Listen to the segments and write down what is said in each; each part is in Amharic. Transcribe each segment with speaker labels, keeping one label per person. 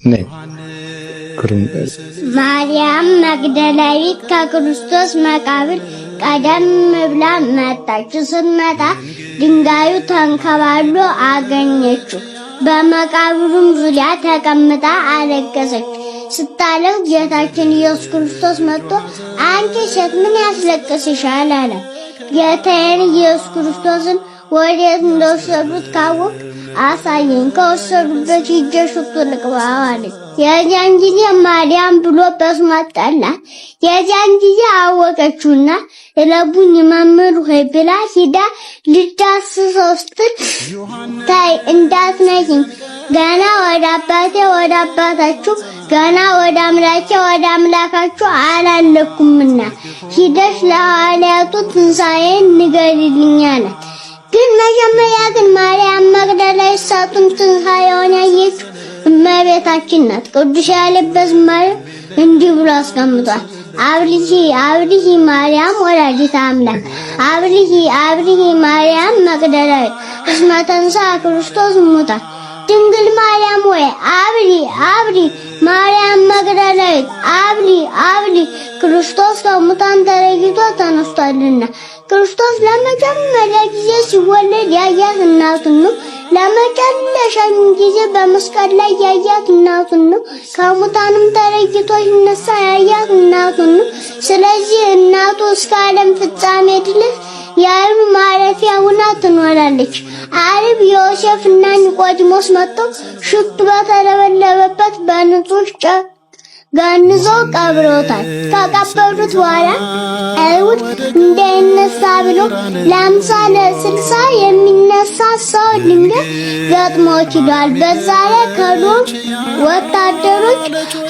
Speaker 1: ነይ
Speaker 2: ማርያም መግደላዊት ከክርስቶስ መቃብር ቀደም ብላ መጣች። ስትመጣ ድንጋዩ ተንከባሎ አገኘችው። በመቃብሩም ዙሪያ ተቀምጣ አለቀሰች። ስታለቅስ ጌታችን ኢየሱስ ክርስቶስ መጥቶ አንቺ ሴት ምን ያስለቅስሻል አለ። ጌታዬን ኢየሱስ ክርስቶስን ወዴት እንደወሰዱት ካወቅ አሳየኝ፣ ከወሰዱበት ሂጄ ሽቱ ልቅባው አለች። የዚያን ጊዜ ማርያም ብሎ በስሟ ጠራት። የዚያን ጊዜ አወቀችውና ረቡኝ መምህር ሆይ ብላ ሂዳ ልዳስሰው ስትል ታይ እንዳትነኪኝ፣ ገና ወደ አባቴ ወደ አባታችሁ ገና ወደ አምላኬ ወደ አምላካችሁ አላለኩምና ሂደሽ ለሐዋርያቱ ትንሣኤን ንገሪልኝ አላት። ግን መጀመሪያ ግን ማርያም መግደላዊት እሳቱን ትንሣኤውን ያየችው እመቤታችን ናት። ቅዱስ ያለበት ማርያም እንዲህ ብሎ አስቀምጧል። አብርሂ አብርሂ ማርያም ወላዲተ አምላክ አብርሂ ማርያም መግደላዊት እስመ ተንሥአ ክርስቶስ እሙታን። ድንግል ማርያም ወይ አብሪ ማርያም መግደላዊት አብሪ ክርስቶስ ከሙታን ተለይቶ ተነስቷልና። ክርስቶስ ለመጀመሪያ ጊዜ ሲወለድ ያያት እናቱን ነው። ለመጨረሻም ጊዜ በመስቀል ላይ ያያት እናቱን ነው። ከሙታንም ተለይቶ ሲነሳ ያያት እናቱን ነው። ስለዚህ እናቱ እስከ ዓለም ፍጻሜ ድረስ የዓይኑ ማረፊያ ሆና ትኖራለች። ዓርብ ዮሴፍና ኒቆዲሞስ መጥተው ሽቱ በተለበለበበት በንጹህ ጨርቅ ገንዘው ቀብረውታል። ከቀበሩት በኋላ አይሁድ እንዳይነሳ ብሎ ለ50 ለ60 የሚነሳ ሰው ድንጋይ ገጥሞት ሂዷል። በዛ ላይ ከሮም ወታደሮች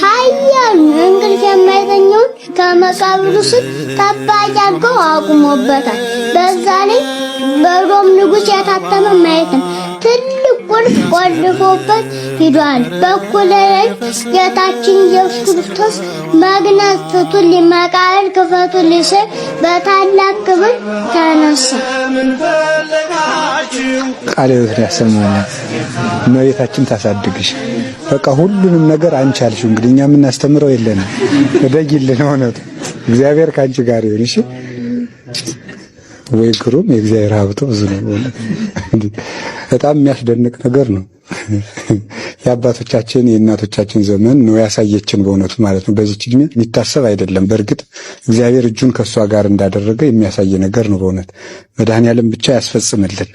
Speaker 2: ኃያሉ እንቅልፍ የማይተኛውን ከመቃብሩ ስር ጠባቂ አድርገው አቁሞበታል። በዛ ላይ በሮም ንጉሥ የታተመ ማየትም ትልቅ ቁልፍ ቆልፎበት ሂዷል። በኩለ ሌሊት ጌታችን ኢየሱስ ክርስቶስ መግነዝ ፍቱልኝ፣ መቃብር ክፈቱልኝ ሲል በታላቅ ክብር ተነሳ።
Speaker 1: ቃለ ሕይወት ያሰማናል። እመቤታችን ታሳድግሽ። በቃ ሁሉንም ነገር አንቺ አልሽው። እንግዲህ እኛ የምናስተምረው የለንም። እደጊልን ሆነቱ እግዚአብሔር ካንቺ ጋር ይሁን። እሺ ወይ ግሩም! የእግዚአብሔር ሀብቱ ብዙ ነው። በጣም የሚያስደንቅ ነገር ነው። የአባቶቻችን የእናቶቻችን ዘመን ነው ያሳየችን በእውነቱ ማለት ነው። በዚህ እድሜ የሚታሰብ አይደለም። በእርግጥ እግዚአብሔር እጁን ከሷ ጋር እንዳደረገ የሚያሳይ ነገር ነው በእውነት። መድኃኔዓለም ብቻ ያስፈጽምልን።